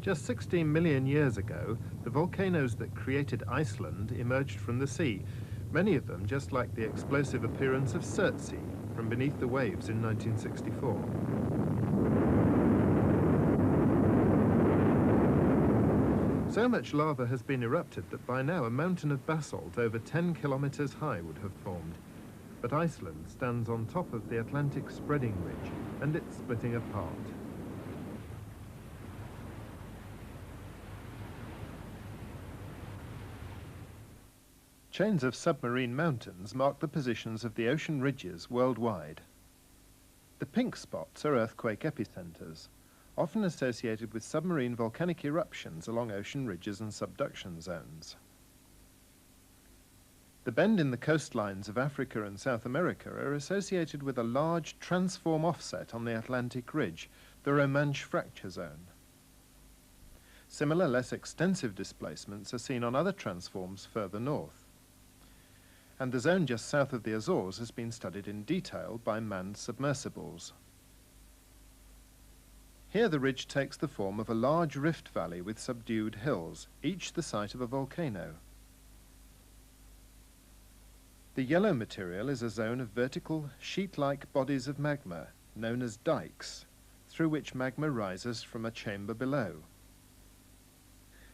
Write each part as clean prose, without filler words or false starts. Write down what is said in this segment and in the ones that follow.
Just 16 million years ago, the volcanoes that created Iceland emerged from the sea, many of them just like the explosive appearance of Surtsey from beneath the waves in 1964. So much lava has been erupted that by now a mountain of basalt over 10 kilometers high would have formed. But Iceland stands on top of the Atlantic spreading ridge, and it's splitting apart. Chains of submarine mountains mark the positions of the ocean ridges worldwide. The pink spots are earthquake epicenters, often associated with submarine volcanic eruptions along ocean ridges and subduction zones. The bend in the coastlines of Africa and South America are associated with a large transform offset on the Atlantic ridge, the Romanche fracture zone. Similar, less extensive displacements are seen on other transforms further north. And the zone just south of the Azores has been studied in detail by manned submersibles. Here the ridge takes the form of a large rift valley with subdued hills, each the site of a volcano. The yellow material is a zone of vertical, sheet-like bodies of magma, known as dikes, through which magma rises from a chamber below.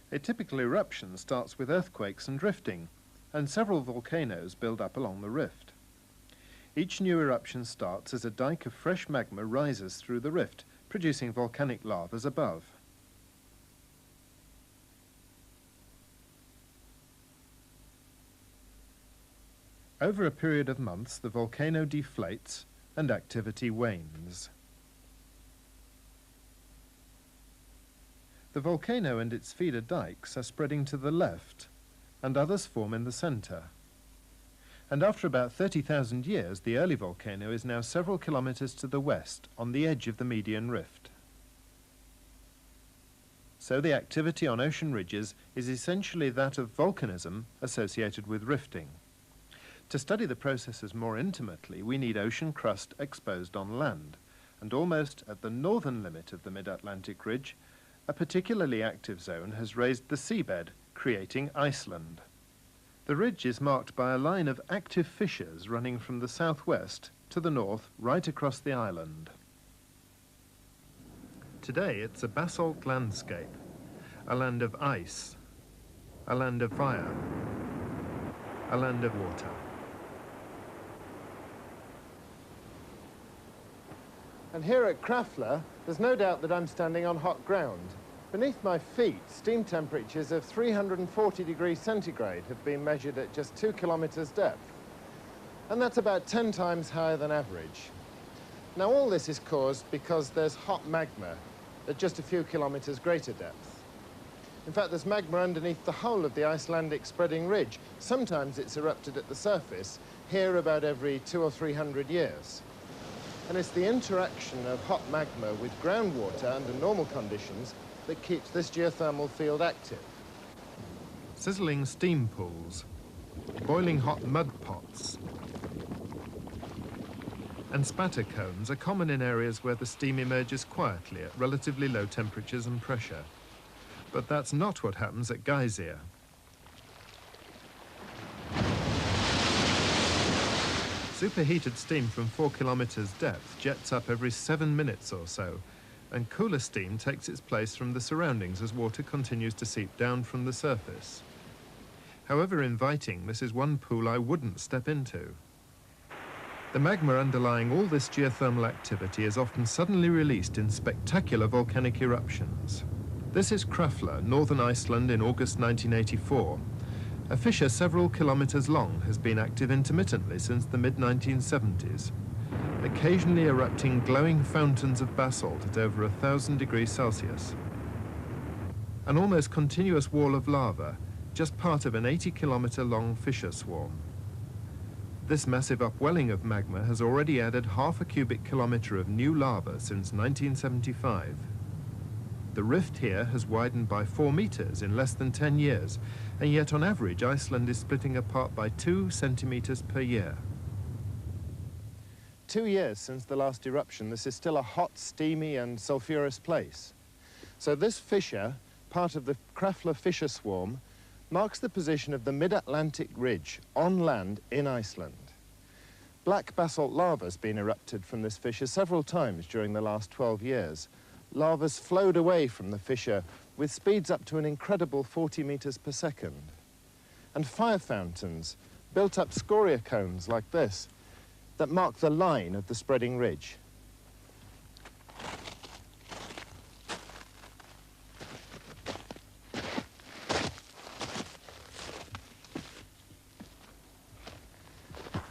A typical eruption starts with earthquakes and drifting, and several volcanoes build up along the rift. Each new eruption starts as a dike of fresh magma rises through the rift, producing volcanic lavas above. Over a period of months, the volcano deflates and activity wanes. The volcano and its feeder dikes are spreading to the left, and others form in the center. And after about 30,000 years, the early volcano is now several kilometers to the west, on the edge of the median rift. So the activity on ocean ridges is essentially that of volcanism associated with rifting. To study the processes more intimately, we need ocean crust exposed on land, and almost at the northern limit of the mid-Atlantic ridge, a particularly active zone has raised the seabed, creating Iceland. The ridge is marked by a line of active fissures running from the southwest to the north, right across the island. Today it's a basalt landscape, a land of ice, a land of fire, a land of water. And here at Krafla, there's no doubt that I'm standing on hot ground. Beneath my feet, steam temperatures of 340 degrees centigrade have been measured at just 2 kilometers depth. And that's about 10 times higher than average. Now, all this is caused because there's hot magma at just a few kilometers greater depth. In fact, there's magma underneath the whole of the Icelandic spreading ridge. Sometimes it's erupted at the surface, here about every 200 or 300 years. And it's the interaction of hot magma with groundwater under normal conditions that keeps this geothermal field active. Sizzling steam pools, boiling hot mud pots, and spatter cones are common in areas where the steam emerges quietly at relatively low temperatures and pressure. But that's not what happens at Geysir. Superheated steam from 4 kilometers depth jets up every 7 minutes or so, and cooler steam takes its place from the surroundings as water continues to seep down from the surface. However inviting, this is one pool I wouldn't step into. The magma underlying all this geothermal activity is often suddenly released in spectacular volcanic eruptions. This is Krafla, northern Iceland in August 1984. A fissure several kilometers long has been active intermittently since the mid-1970s, occasionally erupting glowing fountains of basalt at over 1,000 degrees Celsius. An almost continuous wall of lava, just part of an 80-kilometer-long fissure swarm. This massive upwelling of magma has already added half a cubic kilometer of new lava since 1975. The rift here has widened by 4 meters in less than 10 years, and yet on average Iceland is splitting apart by 2 centimeters per year. 2 years since the last eruption, this is still a hot, steamy and sulfurous place. So this fissure, part of the Krafla fissure swarm, marks the position of the mid-Atlantic ridge on land in Iceland. Black basalt lava has been erupted from this fissure several times during the last 12 years. Lava's flowed away from the fissure with speeds up to an incredible 40 meters per second. And fire fountains built up scoria cones like this that mark the line of the spreading ridge.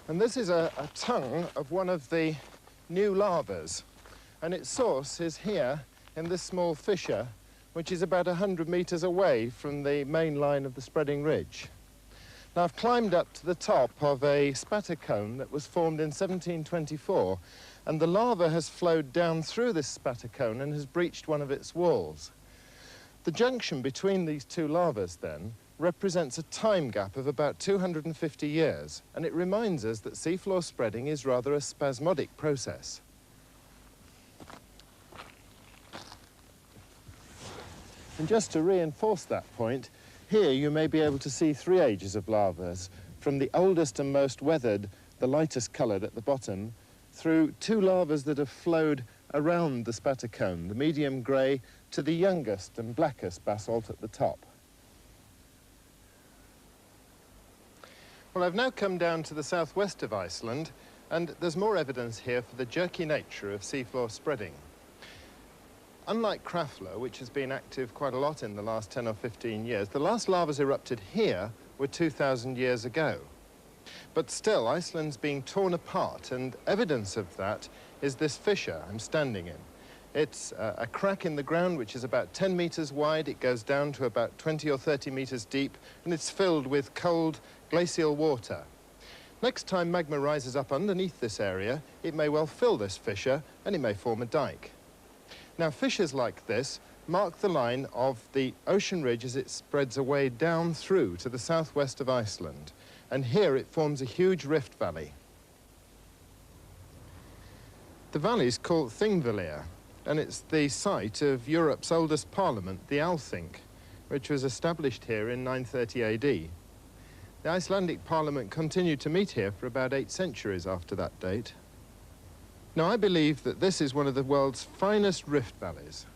And this is a tongue of one of the new lavas, and its source is here in this small fissure, which is about 100 meters away from the main line of the spreading ridge. Now, I've climbed up to the top of a spatter cone that was formed in 1724, and the lava has flowed down through this spatter cone and has breached one of its walls. The junction between these two lavas, then, represents a time gap of about 250 years, and it reminds us that seafloor spreading is rather a spasmodic process. And just to reinforce that point, here you may be able to see three ages of lavas, from the oldest and most weathered, the lightest coloured at the bottom, through two lavas that have flowed around the spatter cone, the medium grey, to the youngest and blackest basalt at the top. Well, I've now come down to the southwest of Iceland, and there's more evidence here for the jerky nature of seafloor spreading. Unlike Krafla, which has been active quite a lot in the last 10 or 15 years, the last lavas erupted here were 2,000 years ago. But still, Iceland's being torn apart, and evidence of that is this fissure I'm standing in. It's a crack in the ground which is about 10 meters wide. It goes down to about 20 or 30 meters deep, and it's filled with cold glacial water. Next time magma rises up underneath this area, it may well fill this fissure, and it may form a dike. Now, fissures like this mark the line of the ocean ridge as it spreads away down through to the southwest of Iceland, and here it forms a huge rift valley. The valley is called Thingvellir, and it's the site of Europe's oldest parliament, the Althing, which was established here in 930 AD. The Icelandic parliament continued to meet here for about 8 centuries after that date. Now, I believe that this is one of the world's finest rift valleys.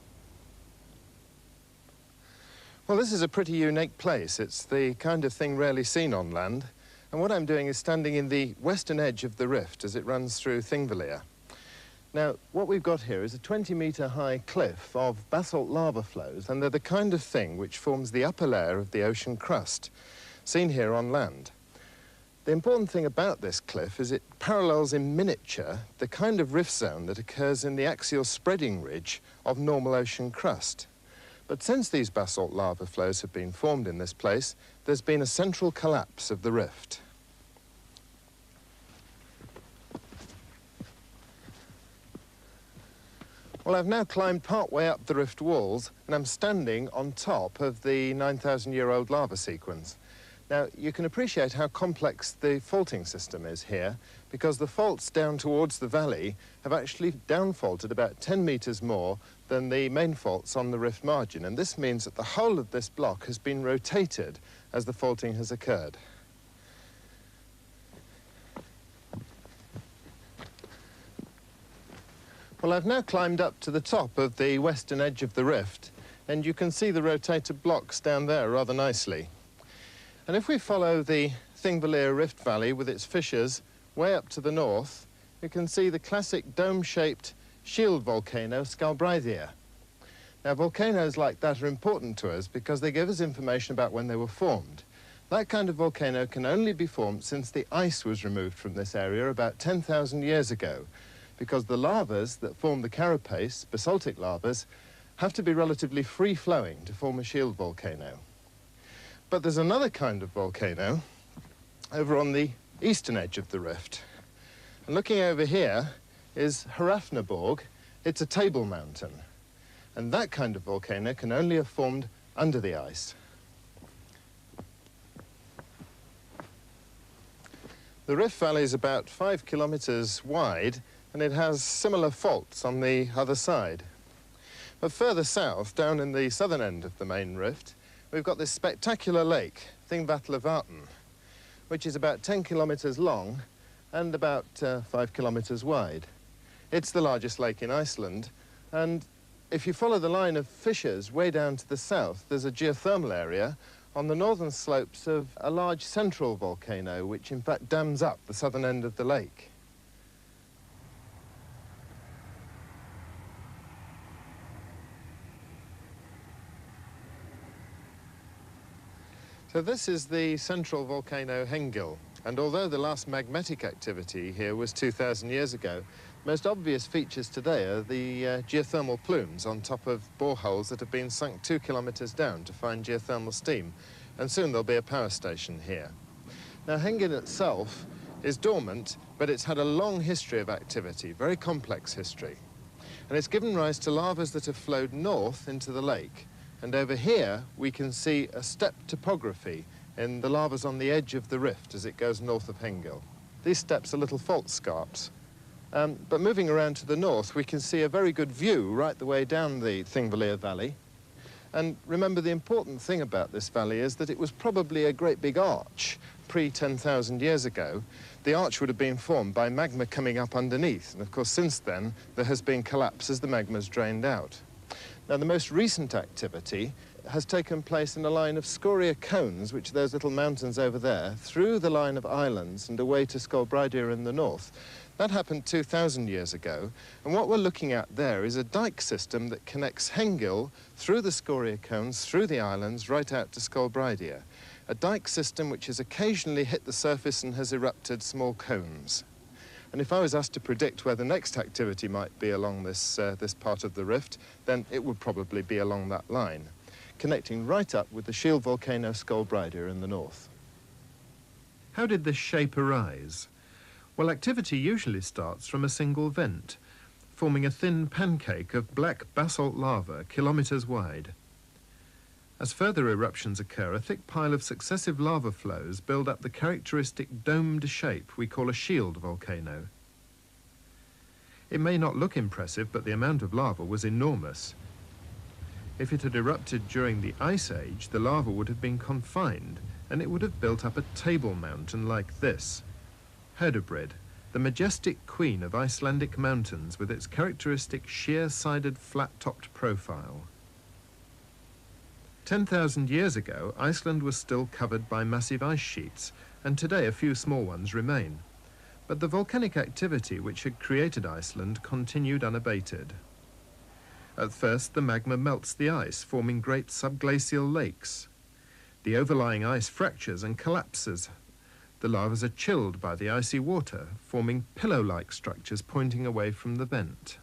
Well, this is a pretty unique place. It's the kind of thing rarely seen on land, and what I'm doing is standing in the western edge of the rift as it runs through Thingvellir. Now, what we've got here is a 20-meter high cliff of basalt lava flows, and they're the kind of thing which forms the upper layer of the ocean crust, seen here on land. The important thing about this cliff is it parallels in miniature the kind of rift zone that occurs in the axial spreading ridge of normal ocean crust. But since these basalt lava flows have been formed in this place, there's been a central collapse of the rift. Well, I've now climbed part way up the rift walls, and I'm standing on top of the 9,000-year-old lava sequence. Now, you can appreciate how complex the faulting system is here, because the faults down towards the valley have actually downfaulted about 10 meters more than the main faults on the rift margin, and this means that the whole of this block has been rotated as the faulting has occurred. Well, I've now climbed up to the top of the western edge of the rift, and you can see the rotated blocks down there rather nicely. And if we follow the Thingvellir Rift Valley with its fissures way up to the north, you can see the classic dome-shaped shield volcano, Skjaldbreiðar. Now, volcanoes like that are important to us because they give us information about when they were formed. That kind of volcano can only be formed since the ice was removed from this area about 10,000 years ago, because the lavas that form the carapace, basaltic lavas, have to be relatively free-flowing to form a shield volcano. But there's another kind of volcano over on the eastern edge of the rift. And looking over here is Hrafnaborg. It's a table mountain. And that kind of volcano can only have formed under the ice. The rift valley is about 5 kilometers wide, and it has similar faults on the other side. But further south, down in the southern end of the main rift, we've got this spectacular lake, Thingvallavatn, which is about 10 kilometres long and about 5 kilometres wide. It's the largest lake in Iceland, and if you follow the line of fissures way down to the south, there's a geothermal area on the northern slopes of a large central volcano, which in fact dams up the southern end of the lake. So this is the central volcano Hengil, and although the last magmatic activity here was 2,000 years ago, most obvious features today are the geothermal plumes on top of boreholes that have been sunk 2 kilometres down to find geothermal steam, and soon there'll be a power station here. Now, Hengil itself is dormant, but it's had a long history of activity, very complex history, and it's given rise to lavas that have flowed north into the lake. And over here, we can see a step topography in the lavas on the edge of the rift as it goes north of Hengil. These steps are little fault scarps. But moving around to the north, we can see a very good view right the way down the Thingvellir Valley. And remember, the important thing about this valley is that it was probably a great big arch pre-10,000 years ago. The arch would have been formed by magma coming up underneath. And of course, since then, there has been collapse as the magma's drained out. Now, the most recent activity has taken place in a line of scoria cones, which are those little mountains over there, through the line of islands and away to Skolbreiðir in the north. That happened 2,000 years ago, and what we're looking at there is a dike system that connects Hengil through the scoria cones, through the islands, right out to Skolbreiðir. A dike system which has occasionally hit the surface and has erupted small cones. And if I was asked to predict where the next activity might be along this part of the rift, then it would probably be along that line, connecting right up with the shield volcano Skolbreiðir in the north. How did this shape arise? Well, activity usually starts from a single vent, forming a thin pancake of black basalt lava kilometres wide. As further eruptions occur, a thick pile of successive lava flows build up the characteristic domed shape we call a shield volcano. It may not look impressive, but the amount of lava was enormous. If it had erupted during the Ice Age, the lava would have been confined, and it would have built up a table mountain like this. Hödubreið, the majestic queen of Icelandic mountains with its characteristic sheer-sided, flat-topped profile. 10,000 years ago, Iceland was still covered by massive ice sheets, and today a few small ones remain. But the volcanic activity which had created Iceland continued unabated. At first, the magma melts the ice, forming great subglacial lakes. The overlying ice fractures and collapses. The lavas are chilled by the icy water, forming pillow-like structures pointing away from the vent.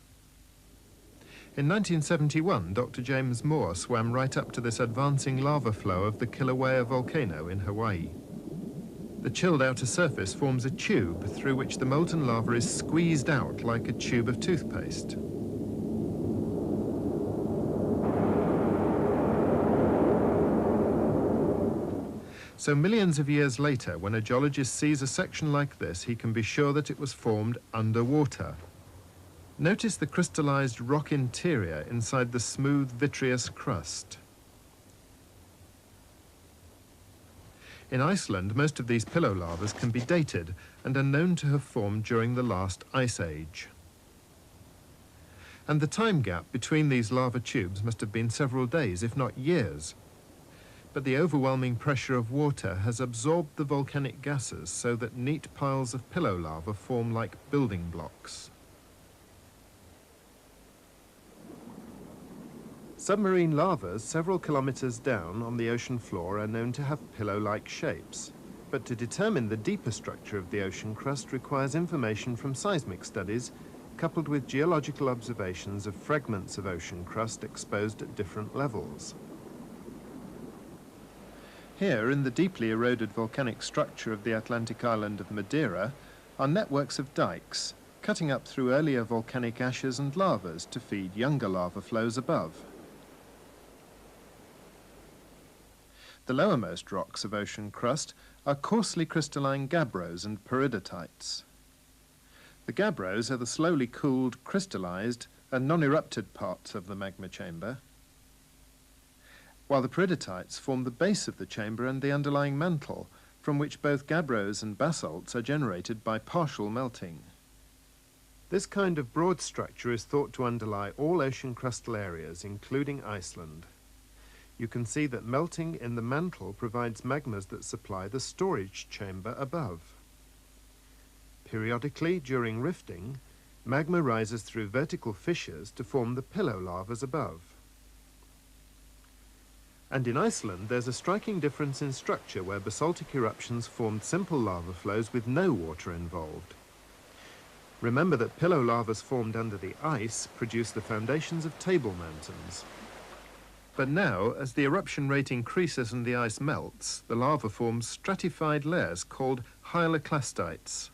In 1971, Dr. James Moore swam right up to this advancing lava flow of the Kilauea volcano in Hawaii. The chilled outer surface forms a tube through which the molten lava is squeezed out like a tube of toothpaste. So millions of years later, when a geologist sees a section like this, he can be sure that it was formed underwater. Notice the crystallized rock interior inside the smooth vitreous crust. In Iceland, most of these pillow lavas can be dated and are known to have formed during the last ice age. And the time gap between these lava tubes must have been several days, if not years. But the overwhelming pressure of water has absorbed the volcanic gases so that neat piles of pillow lava form like building blocks. Submarine lavas several kilometers down on the ocean floor are known to have pillow-like shapes. But to determine the deeper structure of the ocean crust requires information from seismic studies, coupled with geological observations of fragments of ocean crust exposed at different levels. Here, in the deeply eroded volcanic structure of the Atlantic island of Madeira, are networks of dikes, cutting up through earlier volcanic ashes and lavas to feed younger lava flows above. The lowermost rocks of ocean crust are coarsely crystalline gabbros and periddotites. The gabbros are the slowly cooled, crystallized, and non-erupted parts of the magma chamber, while the peridotites form the base of the chamber and the underlying mantle, from which both gabbros and basalts are generated by partial melting. This kind of broad structure is thought to underlie all ocean crustal areas, including Iceland. You can see that melting in the mantle provides magmas that supply the storage chamber above. Periodically, during rifting, magma rises through vertical fissures to form the pillow lavas above. And in Iceland, there's a striking difference in structure where basaltic eruptions formed simple lava flows with no water involved. Remember that pillow lavas formed under the ice produce the foundations of table mountains. But now, as the eruption rate increases and the ice melts, the lava forms stratified layers called hyaloclastites.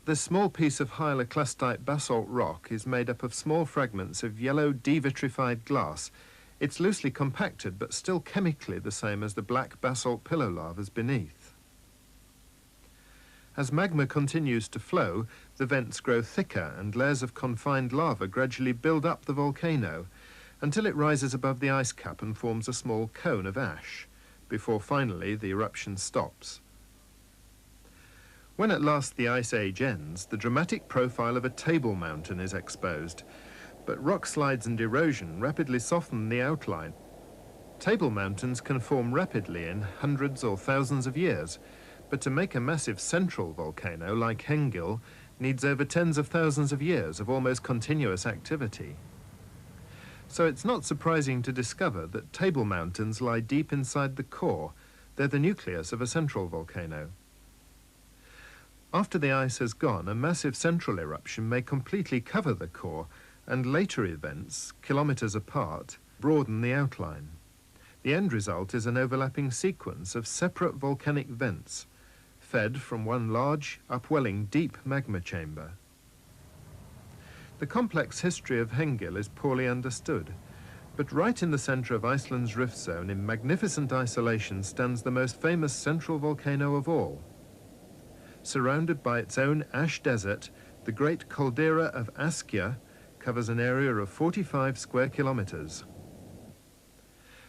This small piece of hyaloclastite basalt rock is made up of small fragments of yellow devitrified glass. It's loosely compacted, but still chemically the same as the black basalt pillow lavas beneath. As magma continues to flow, the vents grow thicker and layers of confined lava gradually build up the volcano until it rises above the ice cap and forms a small cone of ash, before finally the eruption stops. When at last the ice age ends, the dramatic profile of a table mountain is exposed, but rock slides and erosion rapidly soften the outline. Table mountains can form rapidly in hundreds or thousands of years, but to make a massive central volcano like Hengil needs over tens of thousands of years of almost continuous activity. So it's not surprising to discover that table mountains lie deep inside the core. They're the nucleus of a central volcano. After the ice has gone, a massive central eruption may completely cover the core, and later events, kilometers apart, broaden the outline. The end result is an overlapping sequence of separate volcanic vents, fed from one large, upwelling, deep magma chamber. The complex history of Hengil is poorly understood, but right in the center of Iceland's rift zone, in magnificent isolation, stands the most famous central volcano of all. Surrounded by its own ash desert, the great caldera of Askja covers an area of 45 square kilometers.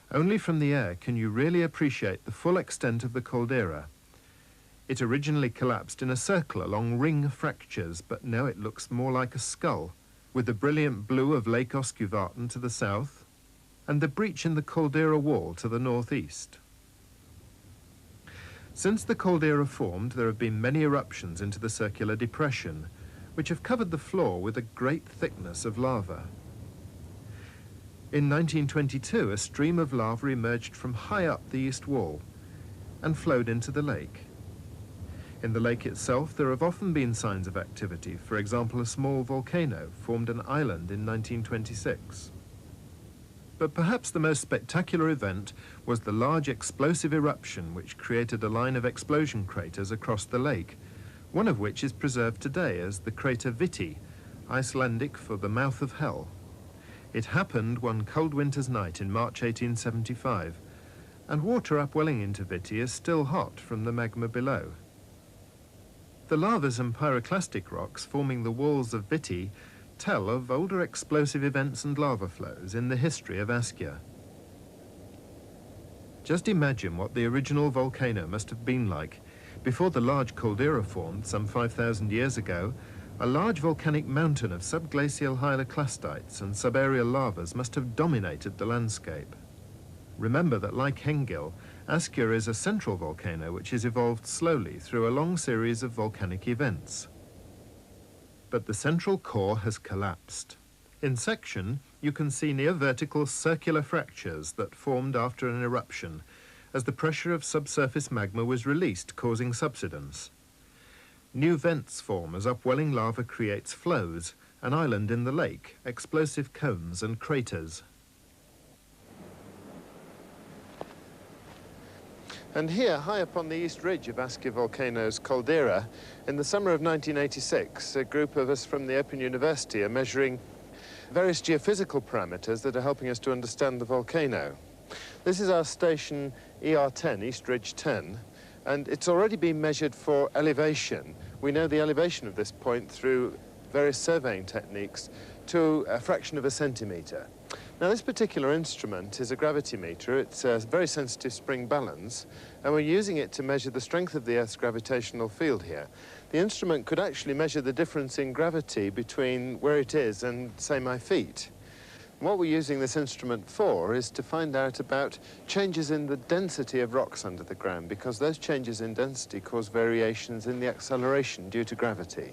Only from the air can you really appreciate the full extent of the caldera. It originally collapsed in a circle along ring fractures, but now it looks more like a skull, with the brilliant blue of Lake Öskjuvatn to the south, and the breach in the caldera wall to the northeast. Since the caldera formed, there have been many eruptions into the circular depression, which have covered the floor with a great thickness of lava. In 1922, a stream of lava emerged from high up the east wall and flowed into the lake. In the lake itself, there have often been signs of activity. For example, a small volcano formed an island in 1926. But perhaps the most spectacular event was the large explosive eruption which created a line of explosion craters across the lake, one of which is preserved today as the crater Viti, Icelandic for the mouth of hell. It happened one cold winter's night in March 1875, and water upwelling into Viti is still hot from the magma below. The lavas and pyroclastic rocks forming the walls of Viti tell of older explosive events and lava flows in the history of Askja. Just imagine what the original volcano must have been like. Before the large caldera formed some 5,000 years ago, a large volcanic mountain of subglacial hyaloclastites and subaerial lavas must have dominated the landscape. Remember that, like Hengil, Askja is a central volcano which has evolved slowly through a long series of volcanic events. But the central core has collapsed. In section, you can see near-vertical circular fractures that formed after an eruption, as the pressure of subsurface magma was released, causing subsidence. New vents form as upwelling lava creates flows, an island in the lake, explosive cones and craters. And here, high up on the east ridge of Askja volcano's caldera, in the summer of 1986, a group of us from the Open University are measuring various geophysical parameters that are helping us to understand the volcano. This is our station ER10, East Ridge 10, and it's already been measured for elevation. We know the elevation of this point through various surveying techniques to a fraction of a centimetre. Now, this particular instrument is a gravitymeter. It's a very sensitive spring balance, and we're using it to measure the strength of the Earth's gravitational field here. The instrument could actually measure the difference in gravity between where it is and, say, my feet. What we're using this instrument for is to find out about changes in the density of rocks under the ground, because those changes in density cause variations in the acceleration due to gravity.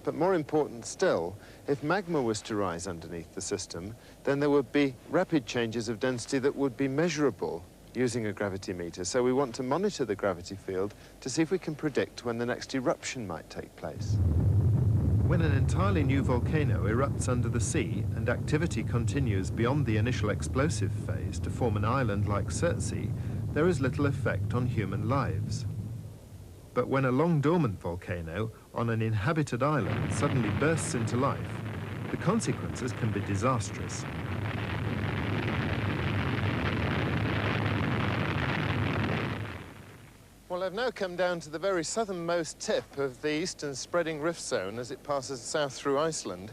But more important still, if magma was to rise underneath the system, then there would be rapid changes of density that would be measurable using a gravitymeter. So we want to monitor the gravity field to see if we can predict when the next eruption might take place. When an entirely new volcano erupts under the sea and activity continues beyond the initial explosive phase to form an island like Surtsey, there is little effect on human lives. But when a long-dormant volcano on an inhabited island suddenly bursts into life, the consequences can be disastrous. Well, I've now come down to the very southernmost tip of the eastern spreading rift zone as it passes south through Iceland,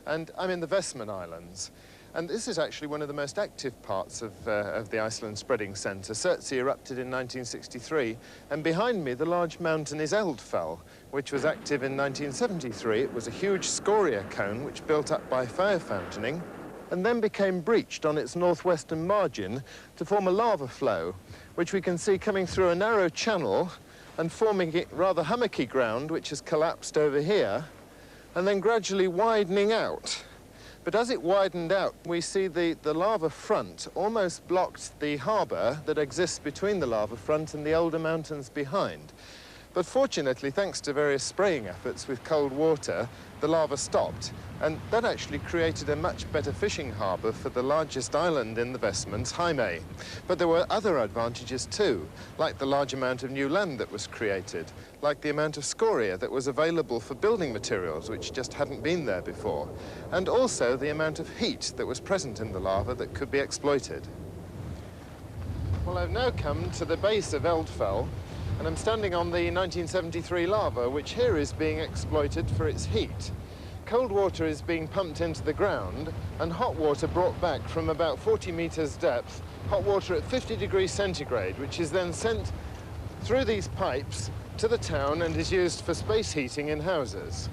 and I'm in the Vestman Islands. And this is actually one of the most active parts of the Iceland spreading centre. Surtsey erupted in 1963, and behind me the large mountain is Eldfell, which was active in 1973. It was a huge scoria cone which built up by fire fountaining and then became breached on its northwestern margin to form a lava flow, which we can see coming through a narrow channel and forming rather hummocky ground, which has collapsed over here, and then gradually widening out. But as it widened out, we see the lava front almost blocked the harbour that exists between the lava front and the older mountains behind. But fortunately, thanks to various spraying efforts with cold water, the lava stopped, and that actually created a much better fishing harbour for the largest island in the Vestmans, Jaime. But there were other advantages too, like the large amount of new land that was created, like the amount of scoria that was available for building materials, which just hadn't been there before, and also the amount of heat that was present in the lava that could be exploited. Well, I've now come to the base of Eldfell, and I'm standing on the 1973 lava, which here is being exploited for its heat. Cold water is being pumped into the ground, and hot water brought back from about 40 meters depth, hot water at 50 degrees centigrade, which is then sent through these pipes to the town and is used for space heating in houses.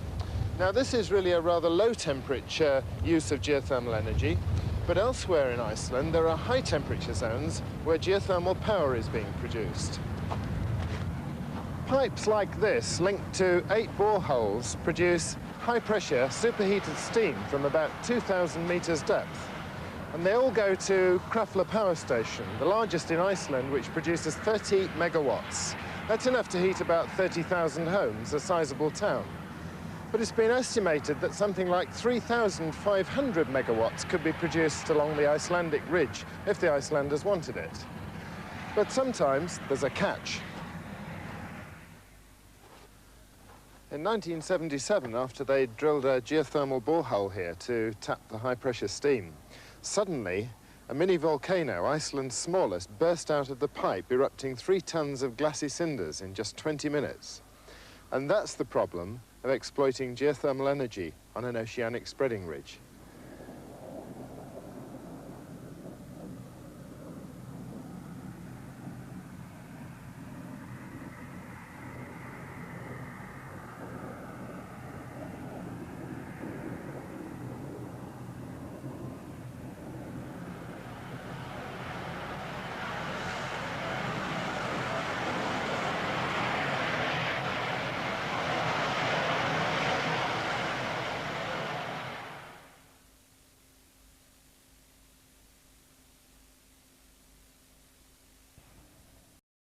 Now, this is really a rather low temperature use of geothermal energy, but elsewhere in Iceland there are high temperature zones where geothermal power is being produced. Pipes like this, linked to 8 boreholes, produce high-pressure, superheated steam from about 2,000 meters depth. And they all go to Krafla power station, the largest in Iceland, which produces 30 megawatts. That's enough to heat about 30,000 homes, a sizable town. But it's been estimated that something like 3,500 megawatts could be produced along the Icelandic ridge if the Icelanders wanted it. But sometimes there's a catch. In 1977, after they drilled a geothermal borehole here to tap the high-pressure steam, suddenly a mini-volcano, Iceland's smallest, burst out of the pipe, erupting 3 tons of glassy cinders in just 20 minutes. And that's the problem of exploiting geothermal energy on an oceanic spreading ridge.